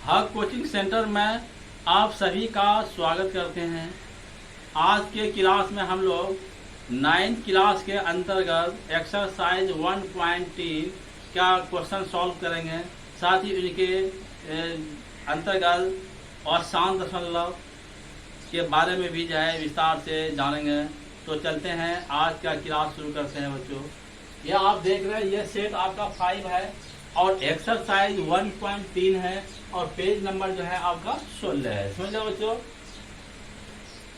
हक coaching centre में आप सभी का स्वागत करते हैं। आज के क्लास में हम लोग 9th क्लास के अंतर्गत एक्सरसाइज 1.3 का क्वेश्चन सॉल्व करेंगे। साथ ही उनके अंतर्गत और शांत दशमलव के बारे में भी जो है विस्तार से जानेंगे। तो चलते हैं, आज का क्लास शुरू करते हैं बच्चों। यह आप देख रहे हैं, यह सेट आपका 5 है और एक्सरसाइज 1.3 है और पेज नंबर जो है आपका 16 है। समझ लो बच्चों।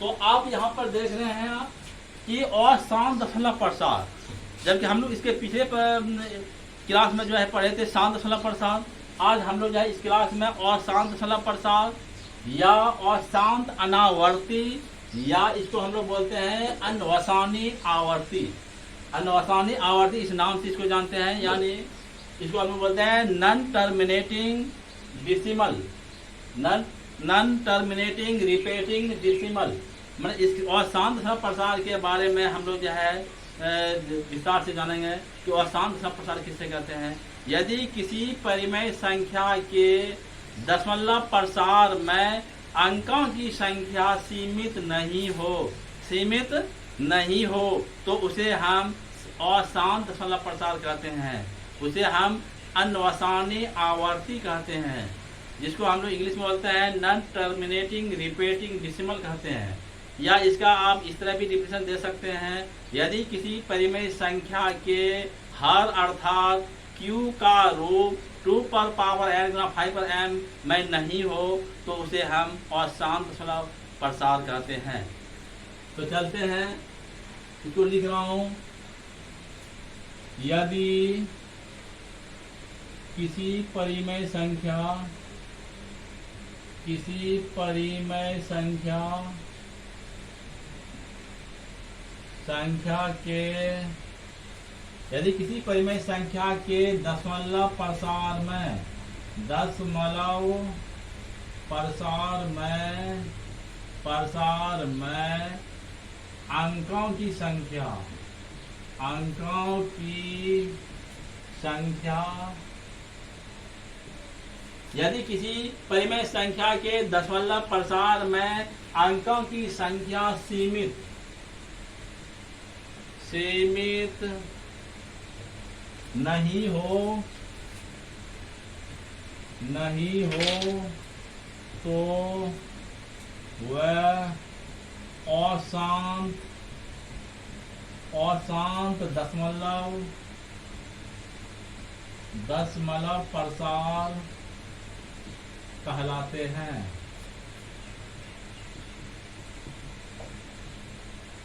तो आप यहाँ पर देख रहे हैं कि और शांत दशमलव प्रसार, जबकि हम लोग इसके पिछले क्लास में जो है पढ़े थे शांत दशमलव प्रसार। आज हम लोग जो है इस क्लास में और शांत दशमलव प्रसार या और शांत अनावर्ती, या इसको हम लोग बोलते हैं अनवसानी आवर्ती। अनवसानी आवर्ती इस नाम से इसको जानते हैं, यानी इसको हम लोग बोलते हैं non terminating decimal, non terminating repeating decimal. मतलब इस और शांत दशमलव प्रसार के बारे में हम लोग जो है विस्तार से जानेंगे कि और शांत दशमलव प्रसार किससे कहते हैं। यदि किसी परिमेय संख्या के दशमलव प्रसार में अंकों की संख्या सीमित नहीं हो तो उसे हम अशांत दशमलव प्रसार कहते हैं। उसे हम अनवसानी आवर्ती कहते हैं, जिसको हम लोग इंग्लिश में बोलते हैं नॉन टर्मिनेटिंग रिपीटिंग डिसिमल कहते हैं। या इसका आप इस तरह भी डिफिनेशन दे सकते हैं, यदि किसी परिमेय संख्या के हर अर्थात q का रूप 2 पर पावर n गुना 5 पर m में नहीं हो तो उसे हम अशांत दशमलव प्रसार कहते हैं। तो चलते हैं, इसको लिख रहा हूं। यदि किसी परिमेय संख्या के दशमलव प्रसार में अंकों की संख्या यदि किसी परिमेय संख्या के दशमलव प्रसार में अंकों की संख्या सीमित नहीं हो तो वह अशांत दशमलव प्रसार कहलाते हैं।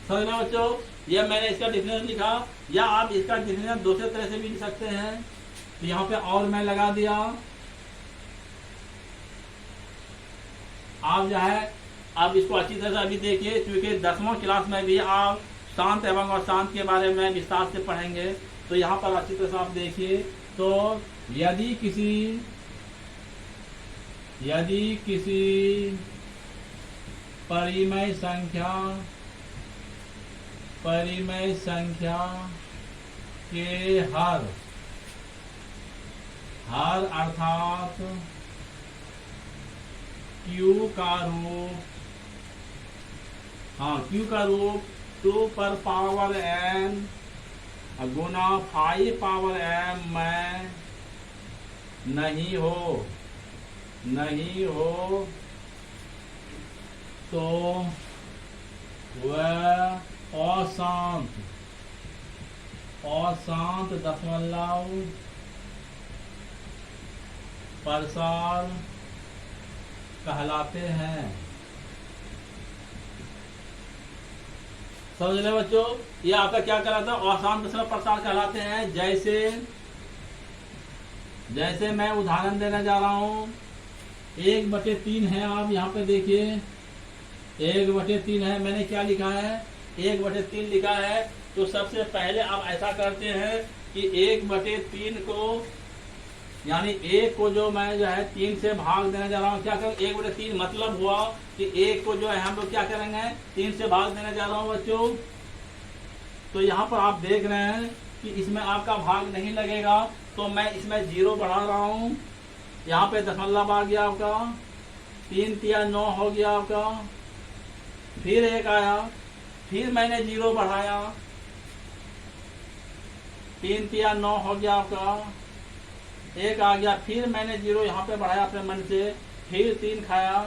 समझना बच्चों, यह मैंने इसका डिफिनेशन लिखा, या आप इसका डिफिनेशन दूसरे तरह से भी लिख सकते हैं। तो यहाँ पे और मैं लगा दिया। आप जो है अब इसको अच्छी तरह से अभी देखिए, क्योंकि 10वां क्लास में भी आप शांत एवं अशांत के बारे में विस्तार से पढ़ेंगे। तो यहाँ पर अच्छी तरह से आप देखिए। तो यदि किसी परिमेय संख्या के हर अर्थात q का रूप 2 पर पावर n गुना 5 पावर m में नहीं हो तो वह अशांत दशमलव प्रसार कहलाते हैं। समझ रहे बच्चों, ये आपका क्या कहलाता है? अशांत दशमलव प्रसार कहलाते हैं। जैसे मैं उदाहरण देने जा रहा हूं, 1/3 है। आप यहाँ पे देखिए 1/3 है। मैंने क्या लिखा है? 1/3 लिखा है। तो सबसे पहले आप ऐसा करते हैं कि 1/3 को, यानी 1 को जो मैं जो है 3 से भाग देने जा रहा हूँ। क्या करें? 1/3 मतलब हुआ कि 1 को जो है हम लोग क्या करेंगे? 3 से भाग देने जा रहा हूँ बच्चों। तो यहाँ पर आप देख रहे हैं कि इसमें आपका भाग नहीं लगेगा, तो मैं इसमें 0 बढ़ा रहा हूँ। यहाँ पे दशमलव आ गया आपका, 3 तिया 9 हो गया आपका, फिर 1 आया, फिर मैंने 0 बढ़ाया, 3 तिया 9 हो गया आपका, 1 आ गया, फिर मैंने 0 यहाँ पे बढ़ाया अपने मन से, फिर 3 खाया,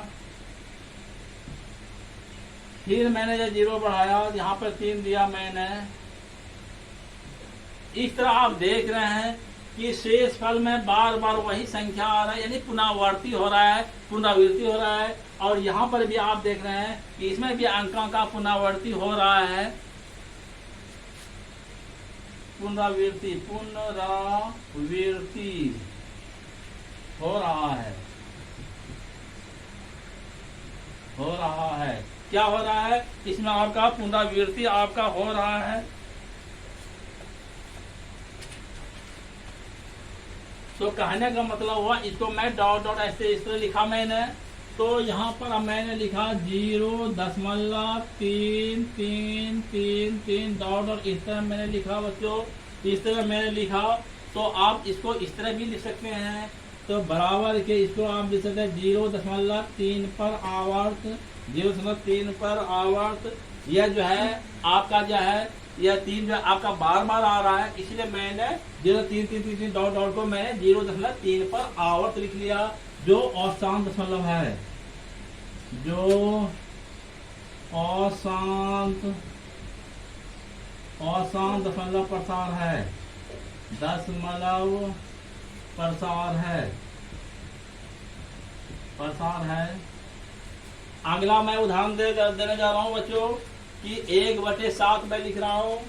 फिर मैंने ये 0 बढ़ाया, यहाँ पर 3 दिया मैंने। इस तरह आप देख रहे हैं कि शेष फल में बार बार वही संख्या आ रहा है, यानी पुनरावर्ती हो रहा है, पुनरावृत्ति हो रहा है। और यहाँ पर भी आप देख रहे हैं कि इसमें भी अंकों का पुनरावृत्ति हो रहा है, पुनरावृत्ति हो रहा है। क्या हो रहा है? इसमें आपका पुनरावृत्ति आपका हो रहा है। तो कहने का मतलब हुआ, इसको मैं डॉट डॉट ऐसे इस तरह लिखा मैंने। तो यहाँ पर अब मैंने लिखा 0.33333 डॉट डॉट, इस तरह मैंने लिखा बच्चों, इस तरह मैंने लिखा। तो आप इसको इस तरह भी लिख सकते हैं, तो बराबर के इसको आप लिख सकते हैं 0.3 पर आवर्त, 0.3 पर आवर्त। यह जो है आपका जो है, यह 3 जो आपका बार बार आ रहा है, इसलिए मैंने 0.333 डॉट डॉट को मैंने 0.3 पर आवर्त लिख लिया, जो अशांत दशमलव है, जो अशांत दशमलव प्रसार है, दशमलव प्रसार है। अगला मैं उदाहरण देने जा रहा हूँ बच्चों कि 1/7 मैं लिख रहा हूँ।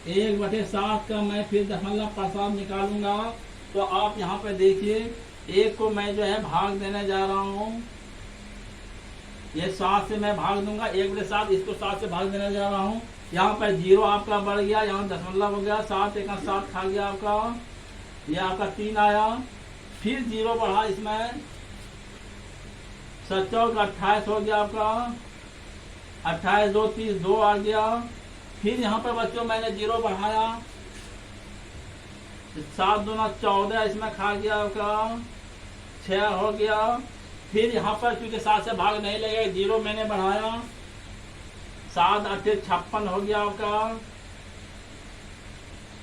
1/7 का मैं फिर दशमलव प्रसार निकालूंगा। तो आप यहाँ पे देखिए, 1 को मैं जो है भाग देने जा रहा हूँ, ये 7 से मैं भाग दूंगा, 1/7 इसको 7 से भाग देने जा रहा हूँ। यहाँ पर 0 आपका बढ़ गया, यहाँ दशमलव हो गया, 7 1 7 खा गया आपका, यह आपका 3 आया, फिर 0 बढ़ा, इसमें 7 का 28 हो गया आपका, 28 2 30 2 आ गया। फिर यहाँ पर बच्चों मैंने 0 बढ़ाया, 7 2 14 इसमें खा गया आपका, 6 हो गया। फिर यहाँ पर क्योंकि 7 से भाग नहीं लगेगा, 0 मैंने बढ़ाया, 7 8 56 हो गया आपका,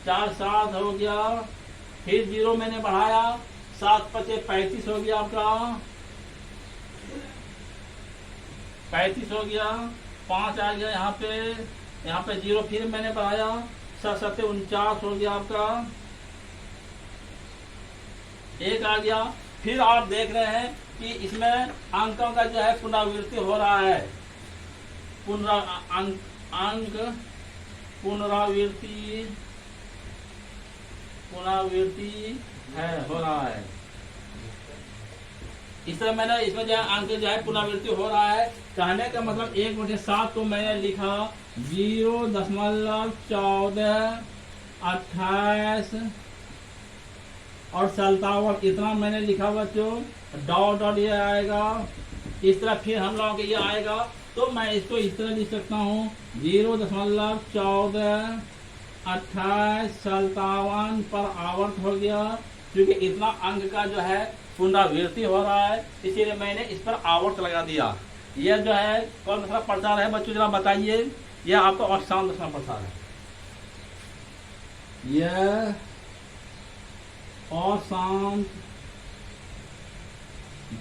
4 7 हो गया। फिर 0 मैंने बढ़ाया, 7 5 35 हो गया आपका, 35 हो गया, 5 आ गया यहाँ पे 0 फिर मैंने बढ़ाया, 7 7 49 हो गया आपका, 1 आ गया। फिर आप देख रहे हैं कि इसमें अंकों का जो है पुनरावृत्ति हो रहा है, पुनरावृत्ति हो रहा है। इस तरह मैंने इसमें जो है अंक जो है पुनरावृत्ति हो रहा है। कहने का मतलब 1/7 को मैंने लिखा 0.1428 और 57, इतना मैंने लिखा बच्चों, डॉट डॉट ये आएगा। इस तरह फिर हम लोगों के ये आएगा, तो मैं इसको इस तरह लिख सकता हूँ 0.1428 57 पर आवर्त हो गया, क्योंकि इतना अंक का जो है पुनरावृत्ति हो रहा है, इसीलिए मैंने इस पर आवर्त लगा दिया। यह जो है कौन सा प्रसार है बच्चों, जरा बताइए। यह आपका अशांत दशमलव प्रसार है, यह अशांत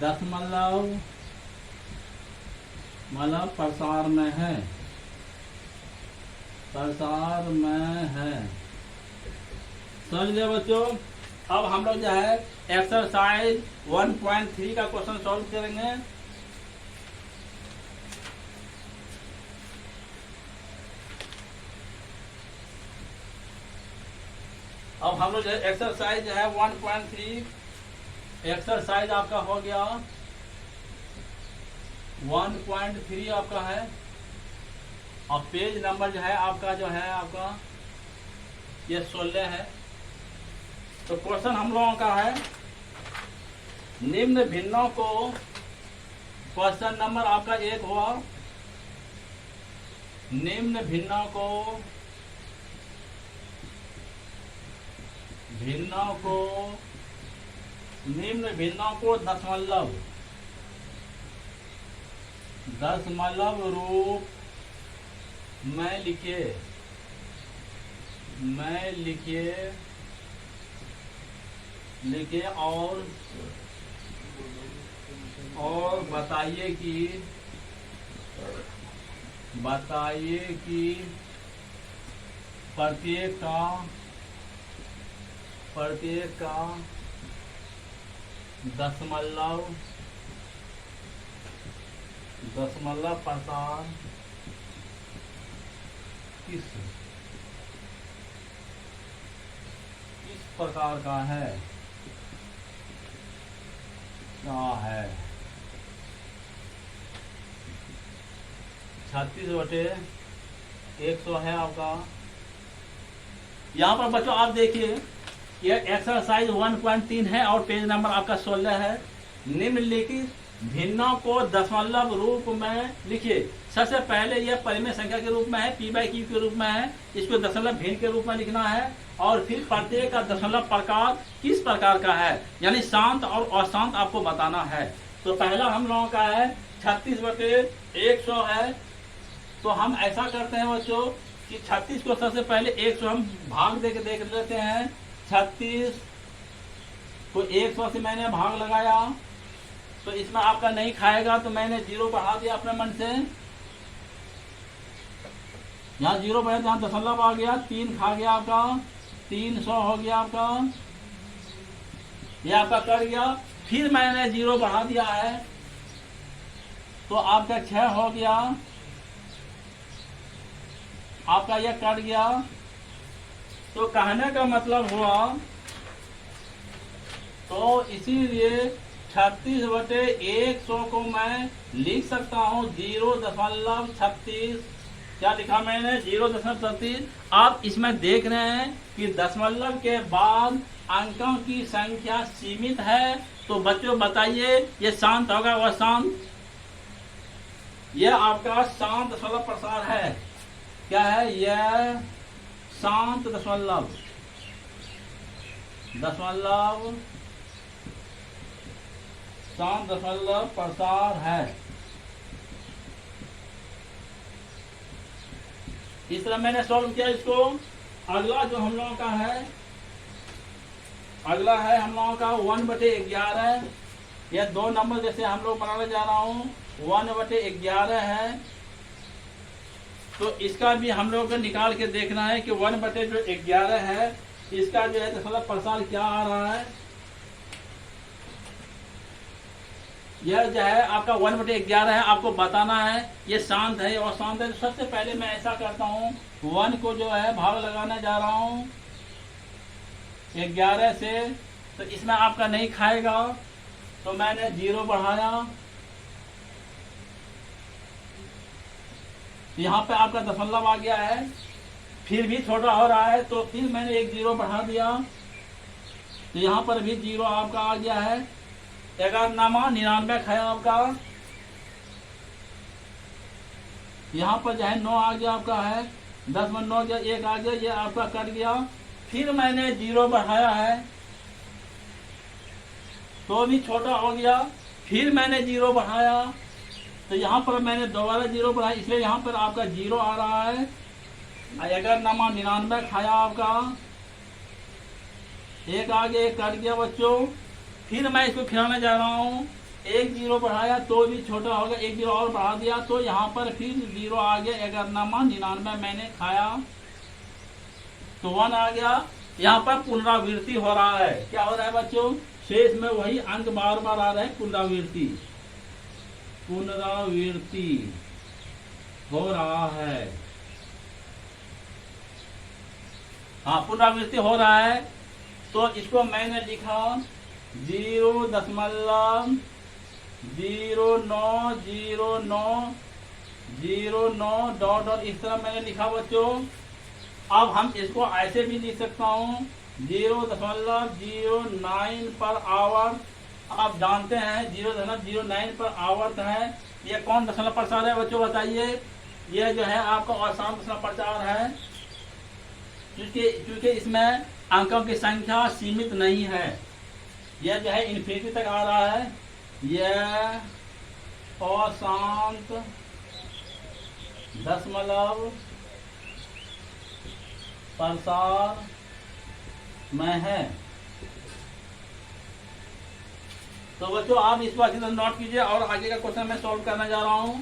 दशमलव मतलब प्रसार में है, समझ गए बच्चों। अब हम लोग जो है एक्सरसाइज 1.3 का क्वेश्चन सॉल्व करेंगे। अब हम लोग जो है एक्सरसाइज जो है 1.3 एक्सरसाइज आपका हो गया, 1.3 आपका है, और पेज नंबर जो है आपका आपका ये 16 है। तो क्वेश्चन हम लोगों का है, निम्न भिन्नों को, क्वेश्चन नंबर आपका 1 हुआ, निम्न भिन्नों को निम्न भिन्नों को दशमलव रूप में लिखे और बताइए कि प्रत्येक का दशमलव प्रसार किस प्रकार का है, क्या है। 36/100 है आपका। यहाँ पर बच्चों आप देखिए ये एक्सरसाइज 1.3 है और पेज नंबर आपका 16 है। निम्नलिखित भिन्नों को दशमलव रूप में लिखिए। सबसे पहले यह परिमेय संख्या के रूप में है, p/q के रूप में है, इसको दशमलव भिन्न के रूप में लिखना है। और फिर प्रत्येक का दशमलव प्रकार किस प्रकार का है, यानी शांत और अशांत आपको बताना है। तो पहला हम लोगों का है 36/100 है। तो हम ऐसा करते हैं बच्चों कि 36 को सबसे पहले 100 हम भाग दे के देख लेते हैं। 36 को 100 से मैंने भाग लगाया तो इसमें आपका नहीं खाएगा, तो मैंने 0 बढ़ा दिया अपने मन से। यहाँ 0 बढ़ा, यहाँ दशमलव आ गया, 3 खा गया आपका, 300 हो गया आपका, यह आपका कट गया। फिर मैंने 0 बढ़ा दिया है तो आपका 6 हो गया, आपका यह कट गया। तो कहने का मतलब हुआ, तो इसीलिए 36/100 को मैं लिख सकता हूँ 0.36। क्या लिखा मैंने? 0.36। आप इसमें देख रहे हैं कि दशमलव के बाद अंकों की संख्या सीमित है। तो बच्चों बताइए ये शांत होगा वह शांत? यह आपका शांत दशमलव प्रसार है। क्या है यह? शांत दशमलव शांत दशमलव प्रसार है। इस तरह मैंने सॉल्व किया इसको। अगला जो हम लोगों का है, अगला है हम लोगों का 1/11। यह 2 नंबर जैसे हम लोग बनाने जा रहा हूँ, 1/11 है। तो इसका भी हम लोग को निकाल के देखना है कि 1/11 है, इसका जो है दशमलव प्रसार क्या आ रहा है। यह जो है आपका 1/11 है, आपको बताना है ये शांत है और शांत है। तो सबसे पहले मैं ऐसा करता हूँ, 1 को जो है भाग लगाने जा रहा हूँ 11 से। तो इसमें आपका नहीं खाएगा, तो मैंने 0 बढ़ाया, यहाँ पे आपका दशमलव आ गया है। फिर भी छोटा हो रहा है तो फिर मैंने एक 0 बढ़ा दिया, तो यहाँ पर भी 0 आपका आ गया है। 99 खाया आपका, यहाँ पर जो है 9 आ गया आपका है, 10 में 9 गया, 1 आ गया, ये आपका कट गया। फिर मैंने 0 बढ़ाया है तो भी छोटा हो गया। फिर मैंने 0 बढ़ाया तो यहाँ पर मैंने दोबारा 0 बढ़ाया, इसलिए यहाँ पर आपका 0 आ रहा है। अगर 99 खाया आपका, 1 आ गया, 1 कट गया बच्चों। फिर मैं इसको खिलाने जा रहा हूँ, 1 0 बढ़ाया तो भी छोटा हो गया, 1 0 और बढ़ा दिया तो यहाँ पर फिर 0 आ गया। 99 मैंने खाया तो 1 आ गया। यहाँ पर पुनरावृत्ति हो रहा है। क्या हो रहा है बच्चों? शेष में वही अंक बार बार आ रहे हैं। पुनरावृत्ति हो रहा है। हाँ, पुनरावृत्ति हो रहा है। तो इसको मैंने लिखा 0.090909 डॉट डॉट, इस तरह मैंने लिखा बच्चों। अब हम इसको ऐसे भी लिख सकता हूँ 0.09 पर आवर्त। आप जानते हैं 0.09 पर आवर्त है। ये कौन दशमलव प्रसार है बच्चों बताइए? ये जो है आपका अशांत दशमलव प्रसार है, क्योंकि इसमें अंकों की संख्या सीमित नहीं है। यह जो है इन्फिनिटी तक आ रहा है। यह अशांत दशमलव प्रसार में है। तो बच्चों आप इस बात को नोट कीजिए और आगे का क्वेश्चन मैं सॉल्व करने जा रहा हूं।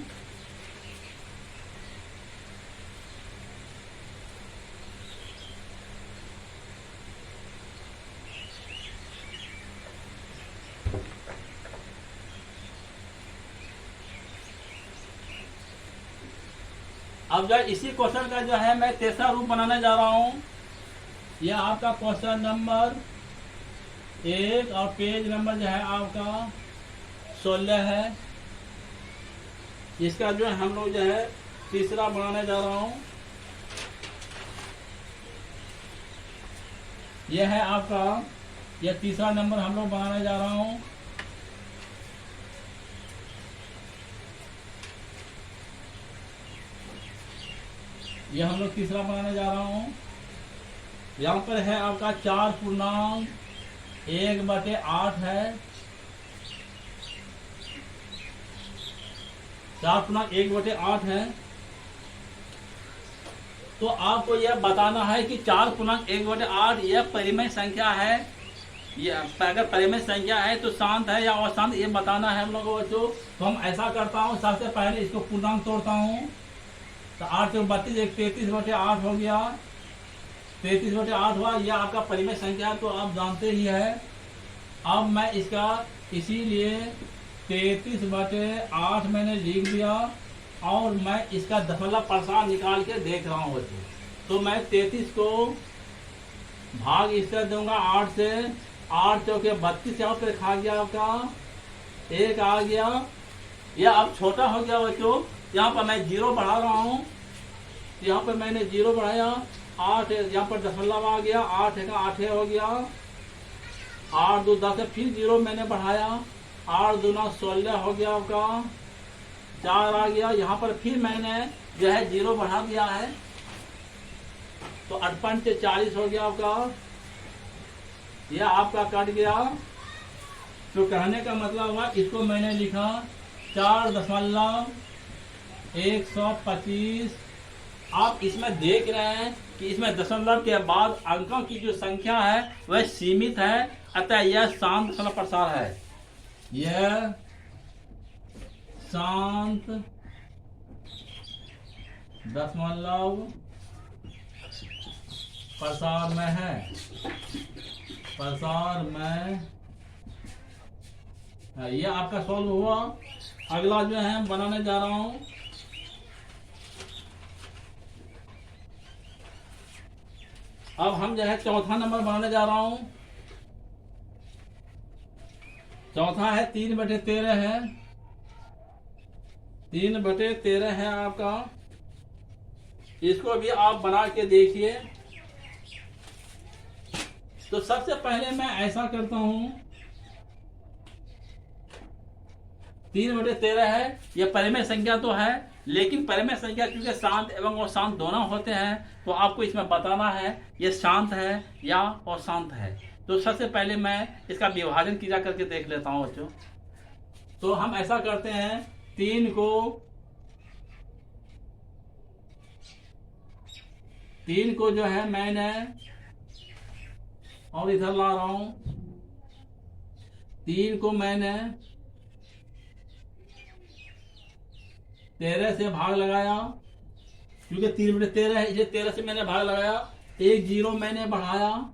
अब जो इसी क्वेश्चन का जो है मैं तीसरा रूप बनाने जा रहा हूं। यह आपका क्वेश्चन नंबर 1 और पेज नंबर जो है आपका 16 है। इसका जो है हम लोग जो है तीसरा बनाने जा रहा हूं। यह है आपका यह तीसरा नंबर हम लोग बनाने जा रहा हूं। यह हम लोग तीसरा बनाने जा रहा हूं। यहाँ पर है आपका 4/1/8 है। 4/1/8 है। तो आपको यह बताना है कि 4/1/8 यह परिमेय संख्या है। यह अगर परिमेय संख्या है तो शांत है या अशांत, ये बताना है हम लोगों को। तो हम ऐसा करता हूँ, सबसे पहले इसको पूर्णांक तोड़ता हूँ। तो 8 से 32 एक 33/8 हो गया। 33/8 हुआ। यह आपका परिमेय संख्या तो आप जानते ही है। अब मैं इसका इसीलिए 33/8 मैंने लिख दिया और मैं इसका दशमलव प्रसार निकाल के देख रहा हूँ बच्चों। तो मैं 33 को भाग इससे दूंगा 8 से। 8 चौके 32 यहाँ पे खा गया आपका 1 आ गया। यह अब छोटा हो गया बच्चों। यहाँ पर मैं 0 बढ़ा रहा हूँ। यहाँ पर मैंने 0 बढ़ाया 8, यहाँ पर दशमलव आ गया 8 का 8 हो गया। 8 2 10 फिर 0 मैंने बढ़ाया 8 दूना 16 हो गया आपका 4 आ गया। यहाँ पर फिर मैंने जो है 0 बढ़ा दिया है तो 58 से 40 हो गया आपका। यह आपका कट गया। तो कहने का मतलब हुआ इसको मैंने लिखा 4.125। आप इसमें देख रहे हैं कि इसमें दशमलव के बाद अंकों की जो संख्या है वह सीमित है, अतः यह शांत दशमलव प्रसार है। यह शांत दशमलव प्रसार में है। प्रसार में यह आपका सॉल्व हुआ। अगला जो है बनाने जा रहा हूं। अब हम जो है चौथा नंबर बनाने जा रहा हूं। चौथा है 3/13 है। 3/13 है आपका। इसको भी आप बना के देखिए। तो सबसे पहले मैं ऐसा करता हूं, 3/13 है। यह परिमेय संख्या तो है, लेकिन परिमेय संख्या क्योंकि शांत एवं अशांत दोनों होते हैं तो आपको इसमें बताना है ये शांत है या अशांत है। तो सबसे पहले मैं इसका विभाजन किया करके देख लेता हूं बच्चों। तो हम ऐसा करते हैं 3 को जो है मैंने और इधर ला रहा हूं। 3 को मैंने 13 से भाग लगाया क्योंकि 3/13 है, इसे 13 से मैंने भाग लगाया। 1 0 मैंने बढ़ाया,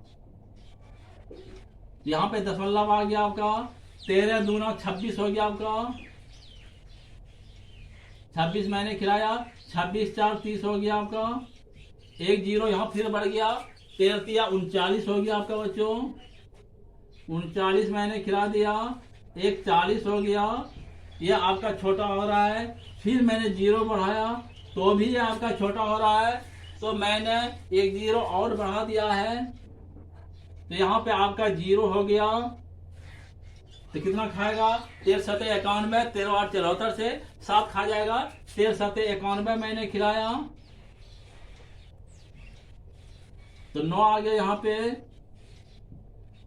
यहाँ पे दशमलव आ गया आपका। 13 दूना 26 हो गया आपका। 26 मैंने खिलाया, 26 4 30 हो गया आपका। 1 0 यहाँ फिर बढ़ गया, 13 3 39 हो गया आपका बच्चों। 39 मैंने खिला दिया, 1 40 हो गया। यह आपका छोटा हो रहा है। फिर मैंने 0 बढ़ाया तो भी ये आपका छोटा हो रहा है, तो मैंने 1 0 और बढ़ा दिया है तो यहाँ पे आपका 0 हो गया। तो कितना खाएगा? 13 7 91, 13 8 74 से 7 खा जाएगा। 13 7 91 मैंने खिलाया तो 9 आ गया यहाँ पे।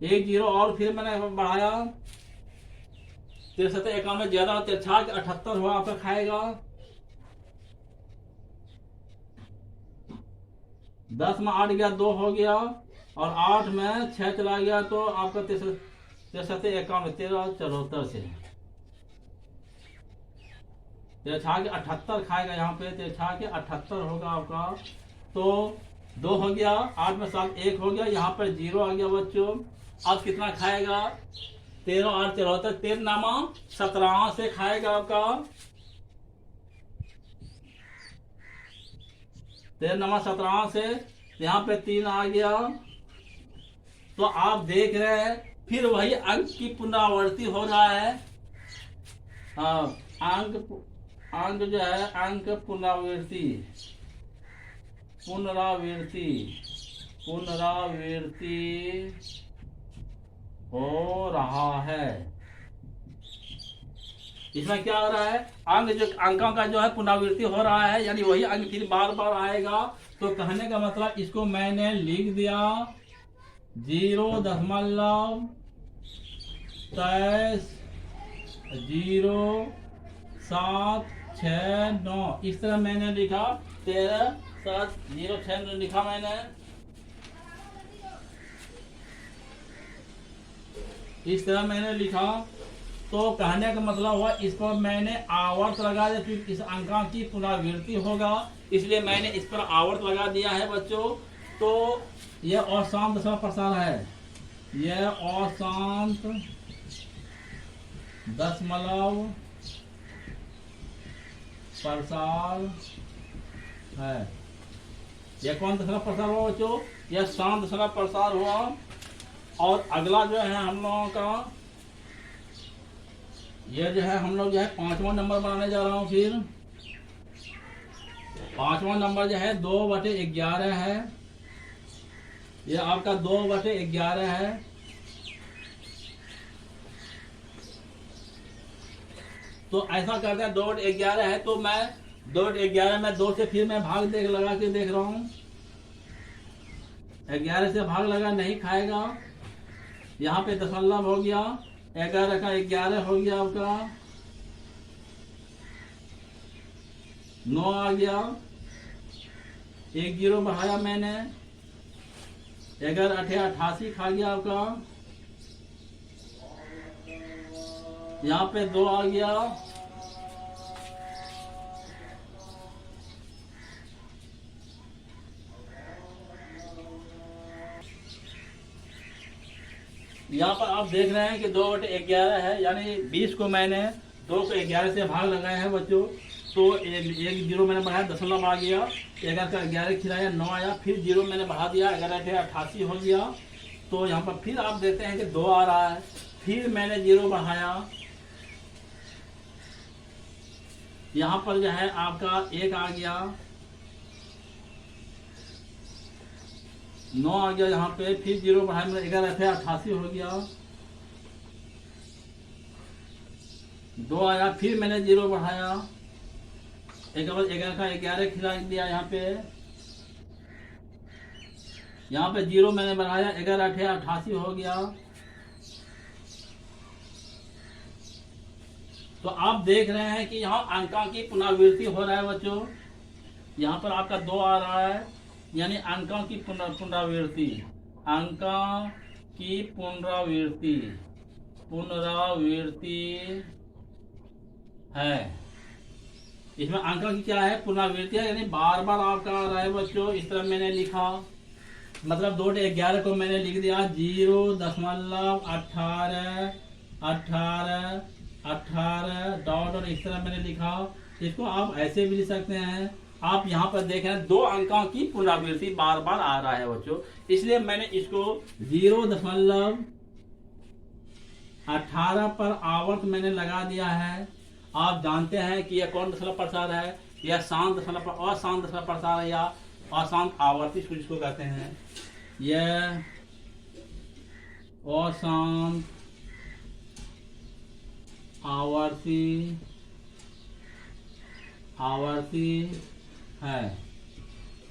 एक जीरो और फिर मैंने बढ़ाया, 63 51 ज्यादा 78 हुआ आपका खाएगा। 10 में 8 गया 2 हो गया, और 8 में 6 चला गया तो आपका 63 51 13 74 से 63 के 78 खाएगा। यहाँ पे 63 के 78 होगा आपका, तो 2 हो गया, 8 में 7 1 हो गया, यहाँ पर 0 आ गया बच्चों। अब कितना खाएगा, 13 8 74, 13 नामा 17 से खाएगा आपका, 13 नामा 17 से, यहाँ पे 3 आ गया। तो आप देख रहे हैं फिर वही अंक की पुनरावृत्ति हो रहा है। हाँ, अंक जो है अंक पुनरावृत्ति हो रहा है। इसमें क्या हो रहा है, अंकों का जो है पुनरावृत्ति हो रहा है, यानी वही अंक फिर बार बार आएगा। तो कहने का मतलब इसको मैंने लिख दिया 0.23 0 7 6 9, इस तरह मैंने लिखा। 13 7 0 6 लिखा मैंने, इस तरह मैंने लिखा। तो कहने का मतलब हुआ इस पर मैंने आवर्त लगा दिया, क्योंकि इस अंक की पुनरावृत्ति होगा, इसलिए मैंने इस पर आवर्त लगा दिया है बच्चों। तो यह अशांत दशमलव प्रसार है, यह अशांत दशमलव प्रसार है। यह कौन दशमलव प्रसार हुआ बच्चों, यह शांत दशमलव प्रसार हुआ। और अगला जो है हम लोगों का, यह जो है हम लोग जो है 5वां नंबर बनाने जा रहा हूँ। फिर 5वां नंबर जो है 2/11 है, यह आपका 2/11 है। तो ऐसा करते हैं, 2/11 है तो मैं 2/11 में 2 से फिर मैं भाग लगा के देख रहा हूँ। 11 से भाग लगा, नहीं खाएगा। यहाँ पे दशमलव हो गया, 11 का 11 हो गया आपका, 9 आ गया, 1 0 बढ़ाया मैंने, 11 8 88 खा गया आपका। यहाँ पे 2 आ गया, यहाँ पर आप देख रहे हैं कि 2/11 है, यानी 20 को मैंने 2 को 11 से भाग लगाया है बच्चों। तो 1 0 मैंने बढ़ाया, दशमलव आ गया, 11 का 11 खिलाया, 9 आया, फिर 0 मैंने बढ़ा दिया, 11 8 88 हो गया। तो यहाँ पर फिर आप देखते हैं कि 2 आ रहा है, फिर मैंने 0 बढ़ाया, यहाँ पर जो है आपका 1 आ गया, 9 आ गया यहाँ पे, फिर 0 बढ़ाया मैंने, 11 8 88 हो गया, 2 आया, फिर मैंने 0 बढ़ाया, 11 का 11 खिला दिया यहाँ पे, यहाँ पे 0 मैंने बढ़ाया, 11 8 88 हो गया। तो आप देख रहे हैं कि यहाँ अंकों की पुनरावृत्ति हो रहा है बच्चों। यहाँ पर आपका 2 आ रहा है, यानी अंकों की पुनरावृत्ति, अंकों की पुनरावृत्ति है। इसमें अंकों की क्या है, पुनरावृत्ति है, यानी बार बार आपका आ रहा है बच्चों। इस तरह मैंने लिखा, मतलब 2/11 को मैंने लिख दिया 0.18 डॉट, और इस तरह मैंने लिखा। इसको आप ऐसे भी लिख सकते हैं। आप यहाँ पर देख रहे हैं 2 अंकों की पुनरावृत्ति बार बार आ रहा है बच्चों, इसलिए मैंने इसको 0.18 पर आवर्त मैंने लगा दिया है। आप जानते हैं कि यह कौन दशमलव प्रसार है, यह शांत दशमलव अशांत दशमलव प्रसार है, या अशांत आवर्ती जिसको कहते हैं। यह अशांत आवर्ती है।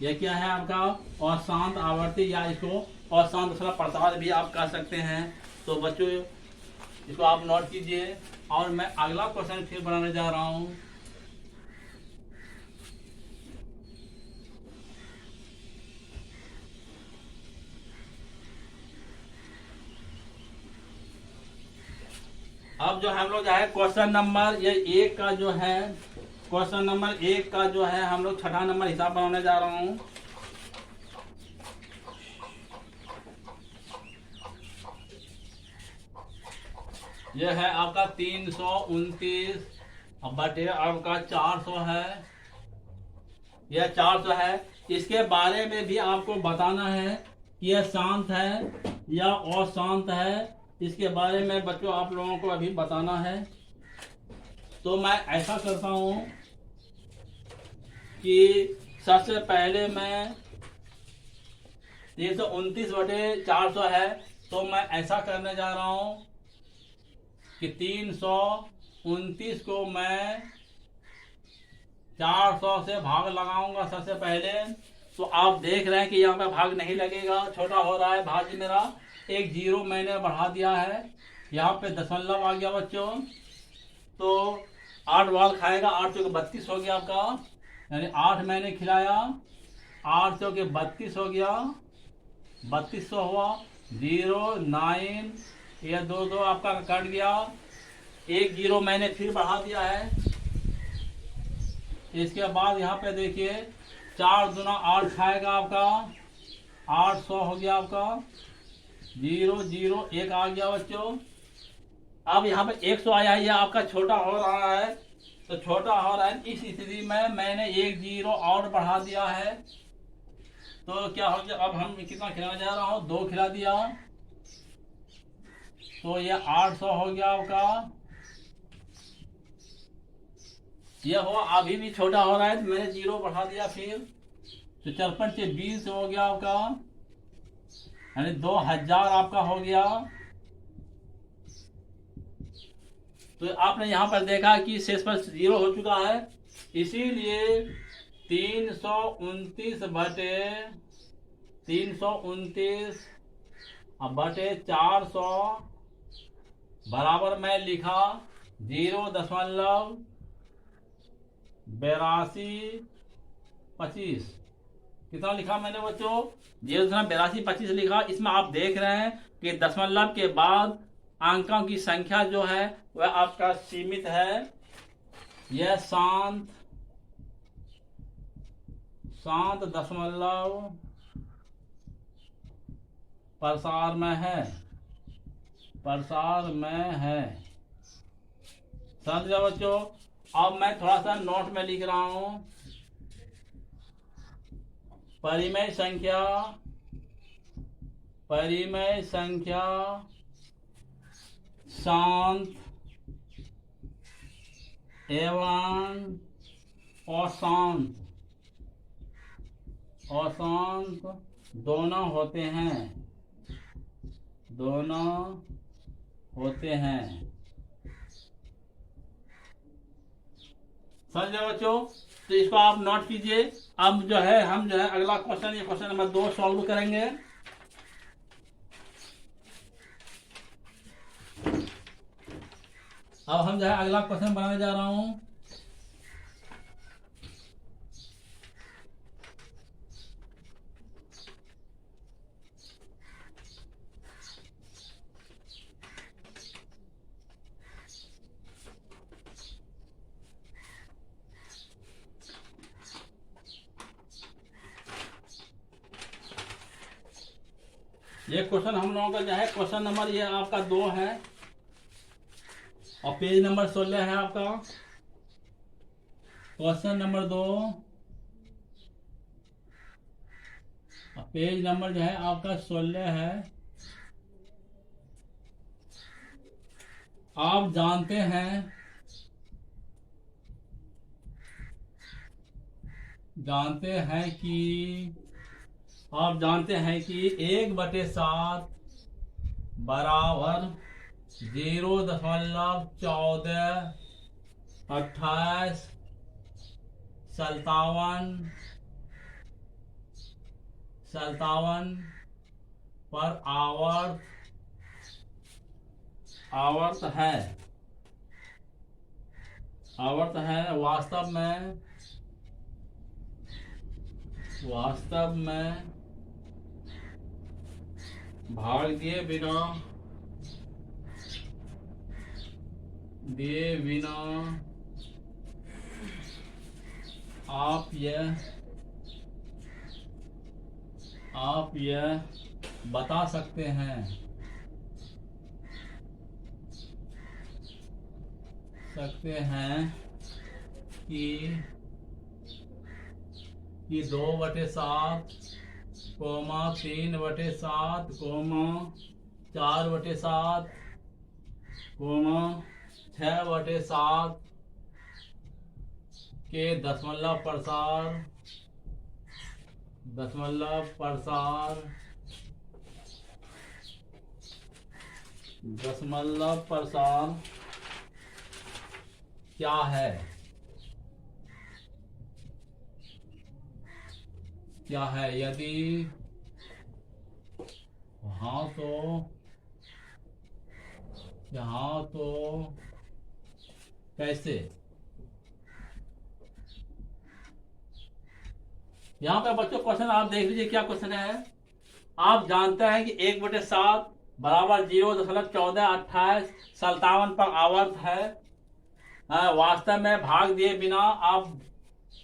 यह क्या है आपका, अशांत आवर्ती, या इसको और शांत दशमलव प्रसार भी आप कर सकते हैं। तो बच्चों इसको आप नोट कीजिए और मैं अगला क्वेश्चन फिर बनाने जा रहा हूँ। अब जो हम लोग जो है क्वेश्चन नंबर ये 1 का जो है, क्वेश्चन नंबर 1 का जो है हम लोग 6ठा नंबर हिसाब बनाने जा रहा हूँ। ये है आपका 329 बटे आपका 400 है। यह 400 है। इसके बारे में भी आपको बताना है कि यह शांत है या अशांत है। इसके बारे में बच्चों आप लोगों को अभी बताना है। तो मैं ऐसा करता हूँ कि सबसे पहले मैं 329 बटे 400 है, तो मैं ऐसा करने जा रहा हूँ कि 329 को मैं 400 से भाग लगाऊंगा सबसे पहले। तो आप देख रहे हैं कि यहाँ पे भाग नहीं लगेगा, छोटा हो रहा है भाग मेरा। एक जीरो मैंने बढ़ा दिया है, यहाँ पे दशमलव आ गया बच्चों। तो 8 बाल खाएगा, 8 चौके 32 हो गया आपका, यानी 8 मैंने खिलाया, 8 चौके 32 हो गया, 3200 हुआ। 0 9 ये 2 2 आपका कट गया। एक जीरो मैंने फिर बढ़ा दिया है। इसके बाद यहाँ पे देखिए 4 दूना 8 खाएगा आपका, 800 हो गया आपका। 0 0 1 आ गया बच्चों। अब यहाँ पे 100 आया है, यह आपका छोटा हो रहा है। तो छोटा हो रहा है, इस स्थिति में मैंने एक जीरो और बढ़ा दिया है। तो क्या हो गया, अब हम कितना खिलाने जा रहा हूँ, 2 खिला दिया। तो ये 800 हो गया आपका। ये हुआ, अभी भी छोटा हो रहा है, तो मैंने जीरो बढ़ा दिया फिर। तो 54 से 20 हो गया आपका, यानी 2000 आपका हो गया। तो आपने यहाँ पर देखा कि शेष पर जीरो हो चुका है, इसीलिए 329 बटे 400 बराबर मैं लिखा 0.8225। कितना लिखा मैंने बच्चों, 0.8225 लिखा। इसमें आप देख रहे हैं कि दशमलव के बाद अंकों की संख्या जो है वह आपका सीमित है। यह शांत दशमलव प्रसार में है, समझ गए बच्चों। अब मैं थोड़ा सा नोट में लिख रहा हूं, परिमेय संख्या शांत एवं अशांत दोनों होते हैं। समझ गए बच्चों। तो इसको आप नोट कीजिए। अब जो है हम जो है अगला क्वेश्चन, ये क्वेश्चन नंबर 2 सॉल्व करेंगे। अब हम जो है अगला क्वेश्चन बनाने जा रहा हूं। ये क्वेश्चन हम लोगों का जो है क्वेश्चन नंबर ये आपका 2 है और पेज नंबर 16 है आपका। क्वेश्चन नंबर 2 और पेज नंबर जो है आपका 16 है। आप जानते हैं कि 1/7 बराबर 0.142857 पर आवर्त है, आवर्त है, वास्तव में भाग दिए बिना आप यह बता सकते हैं कि 2/7, 3/7, 4/7, 6/7 के दशमलव प्रसार क्या है? यदि हाँ तो कैसे? यहाँ पे बच्चों क्वेश्चन आप देख लीजिए, क्या क्वेश्चन है। आप जानते हैं कि 1/7 बराबर 0.142857 पर आवर्त है। वास्तव में भाग दिए बिना आप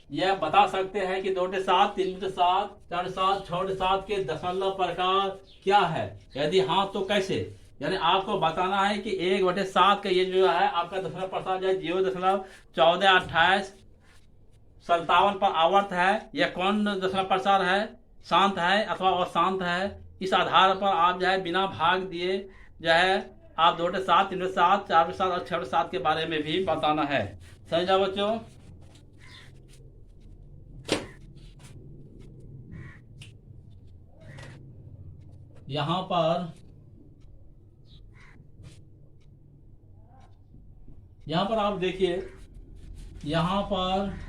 यह बता सकते हैं कि 2/7, 3/7, 4/7, 6/7 के दशमलव प्रकार क्या है। यदि हाँ तो कैसे? यानी आपको बताना है कि 1/7 का ये जो है आपका दशमलव प्रसार जो है 0.142857 पर आवर्त है। यह कौन दशमलव प्रसार है? शांत है अथवा अशांत है। इस आधार पर आप जो है बिना भाग दिए जो है आप 2/7, 3/7, 4/7 और 6/7 के बारे में भी बताना है। समझा बच्चों? यहाँ पर आप देखिए, यहाँ पर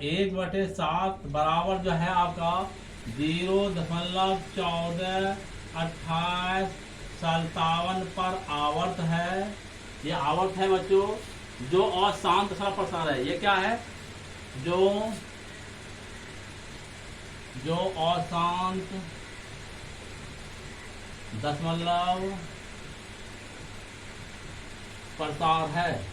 1/7 बराबर जो है आपका 0.142857 पर आवर्त है। ये आवर्त है बच्चों। जो अशांत दशमलव प्रसार है, ये क्या है? जो अशांत दशमलव प्रसार है।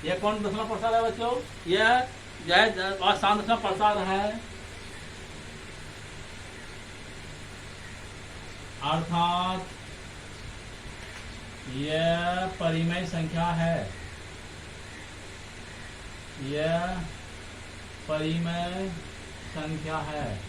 यह कौन दशमलव प्रसार है बच्चों? यह जो है अशांत दशमलव प्रसार है, अर्थात यह परिमेय संख्या है। यह परिमेय संख्या है।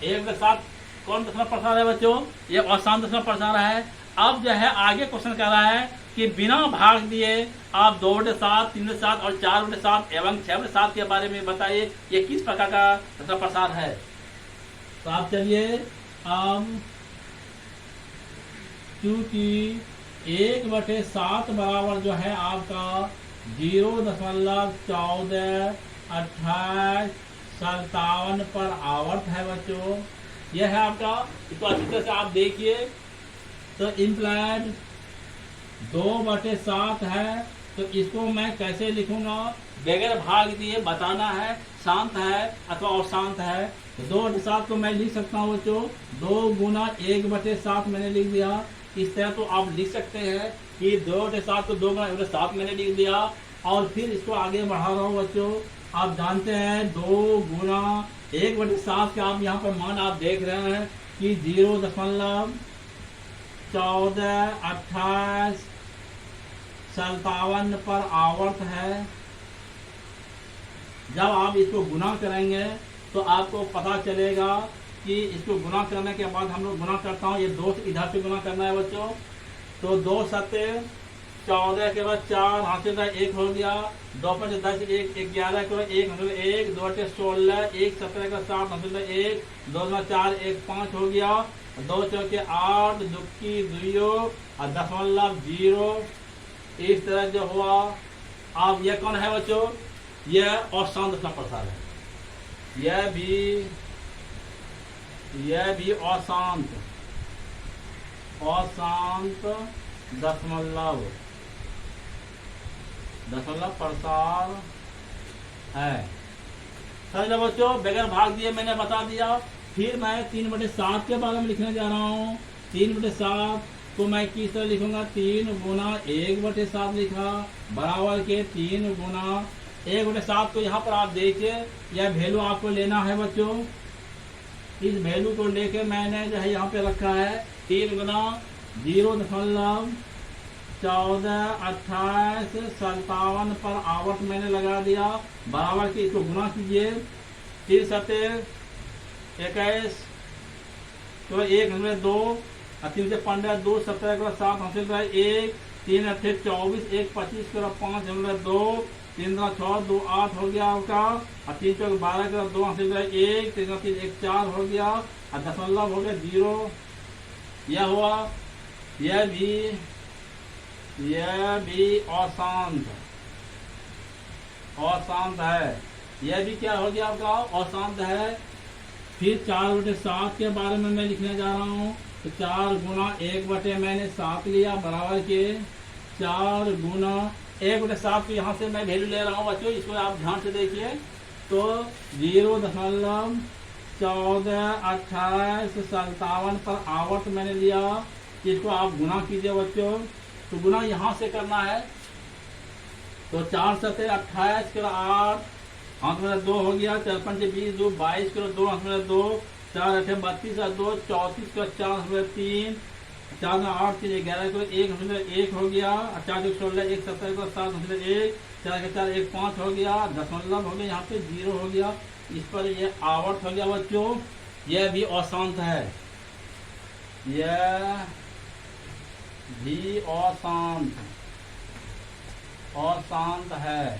1/7 कौन दशमलव प्रसार है बच्चों? ये अशांत दशमलव प्रसार है। अब जो है आगे क्वेश्चन कर रहा है कि बिना भाग दिए आप 2/7, 3/7 और 4/7 एवं 6/7 के बारे में बताइए, ये किस प्रकार का दशमलव प्रसार है। तो आप चलिए, अब क्योंकि 1/7 बराबर जो है आपका 0.142857 पर आवर्त है बच्चों। यह है आपका। इसको अच्छी तरह से आप देखिए तो इम्प्लाइड 2/7 है, तो इसको मैं कैसे लिखूंगा? बगैर भाग दिए बताना है शांत है अथवा अशांत है। तो 2/7 को मैं लिख सकता हूँ बच्चों, 2 गुना 1/7 मैंने लिख दिया। इस तरह तो आप लिख सकते हैं कि 2/7 को 2 गुना 1/7 मैंने लिख दिया। और फिर इसको आगे बढ़ा रहा हूँ बच्चों। आप जानते हैं 2 गुना 1/7 के आप यहाँ पर मान आप देख रहे हैं कि 0.142857 पर आवर्त है। जब आप इसको गुना करेंगे तो आपको पता चलेगा कि इसको गुना करने के बाद हम लोग गुना करता हूँ, ये 2 से इधर से गुना करना है बच्चों। तो 2 7 14 के बाद 4 हासिल 1 हो गया, 2 5 10 1 11 के बाद 1 हासिल 1, 2 8 16, 1 17 का 7 हासिल 1, 2 4 1 5 हो गया, 2 4 के 8, 2 की 2 और 0.0। इस तरह जो हुआ आप ये कौन है बच्चों, यह अशांत दशमलव प्रसार है, यह भी अशांत दशमलव प्रसार है। समझ लो बच्चों, बगैर भाग दिए मैंने बता दिया। फिर मैं 3/7 के बारे में लिखने जा रहा हूँ। 3/7 को मैं किस तरह लिखूंगा, 3 गुना 1/7 लिखा बराबर के 3 गुना 1/7 को यहाँ पर आप देखिए, यह वैल्यू आपको लेना है बच्चों। इस वैल्यू को लेके मैंने जो है यहाँ पे रखा है 3 गुना 0.142857 पर आवर्त मैंने लगा दिया बराबर के, इसको गुना कीजिए। 3 सते 21 तो 1 हमने 2 और 3 से 15 2 17 को 7 हमसे 1 3 अठे 24 1 25 करो 5 हमने 2 3 6 2 8 हो गया आपका, और 3 चौक 12 करो 2 हमसे 1 3 3 1 4 हो गया, और दशमलव हो गया 0। यह हुआ, यह भी अशांत है। यह भी क्या हो गया आपका, अशांत है। फिर 4/7 के बारे में मैं लिखने जा रहा हूँ। तो 4 गुना 1 मैंने 7 लिया बराबर के 4 गुना 1/7 को यहाँ से मैं वैल्यू ले रहा हूँ बच्चों, इसको आप ध्यान से देखिए। तो 0.142857 पर आवर्त मैंने लिया, इसको आप गुना कीजिए बच्चों। तो गुना यहाँ से करना है, तो 4 सते 28 करो 8 हाथ में 2 हो गया, 4 5 20 2 22 करो 2 हाथ में 2 4 8 32 और 2 34 करो 4 हाथ में 3 4 8 3 11 करो 1 हाथ में 1 हो गया, 4 16 1 17 करो 7 हाथ में 1 4 4 1 5 हो गया, दशमलव हो गया यहाँ पे 0 हो गया। इस पर ये आवर्त हो गया बच्चों। यह भी अशांत है, यह भी अशांत है।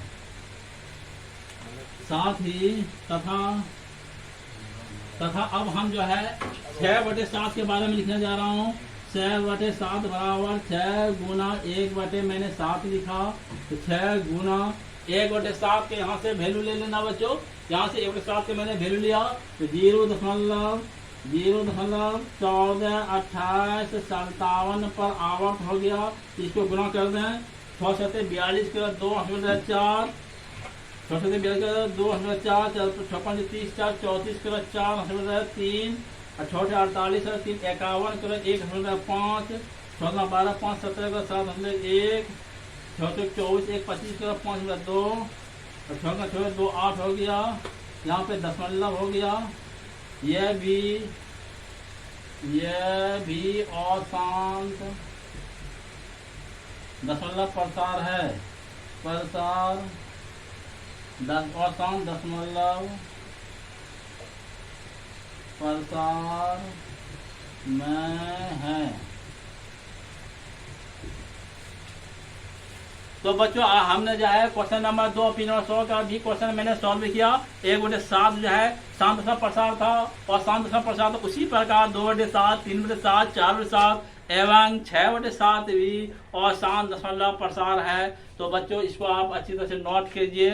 साथ ही तथा अब हम जो है 6/7 के बारे में लिखने जा रहा हूँ। 6/7 बराबर 6 गुना 1 मैंने 7 लिखा, तो 6 गुना 1/7 के यहाँ से वैल्यू ले लेना बच्चों। यहाँ से 1/7 के मैंने वैल्यू लिया, तो 0.142857 पर आवर्त हो गया। इसको गुना कर दें, 6 सते 42 करो 2 4 6 सते 42 करो 2 4 6 5 30 4 34 करो 4 3 और 6 48 और 3 51 करो 1 5 6 12 5 17 करो 7 1 6 24 1 25 करो 5 2 और 6 2 8 हो गया। यहाँ पे दशमलव हो गया। यह भी अशांत दशमलव प्रसार है, अशांत दशमलव प्रसार में है। तो बच्चों हमने जो है क्वेश्चन नंबर 2 opinion 100 का भी क्वेश्चन मैंने सॉल्व किया। 1/7 जो है शांत दशमलव प्रसार था, और शांत दशमलव प्रसार तो उसी प्रकार 2/7 3/7 4/7 एवं 6/7 भी और शांत दशमलव प्रसार है। तो बच्चों इसको आप अच्छी तरह से नोट कीजिए।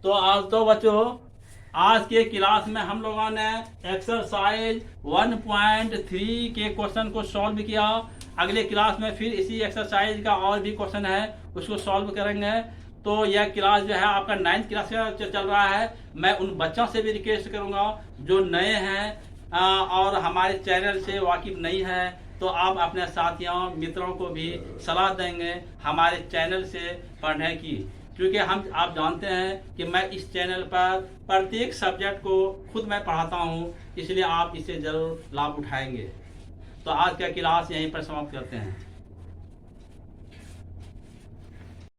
तो बच्चों आज के क्लास में हम लोगों ने एक्सरसाइज 1.3 के क्वेश्चन को सॉल्व किया। अगले क्लास में फिर इसी एक्सरसाइज का और भी क्वेश्चन है उसको सॉल्व करेंगे। तो यह क्लास जो है आपका 9th क्लास का चल रहा है। मैं उन बच्चों से भी रिक्वेस्ट करूंगा जो नए हैं और हमारे चैनल से वाकिफ नहीं है, तो आप अपने साथियों मित्रों को भी सलाह देंगे हमारे चैनल से पढ़ने की, क्योंकि आप जानते हैं कि मैं इस चैनल पर प्रत्येक सब्जेक्ट को खुद मैं पढ़ाता हूं, इसलिए आप इसे ज़रूर लाभ उठाएंगे। तो आज का क्लास यहीं पर समाप्त करते हैं।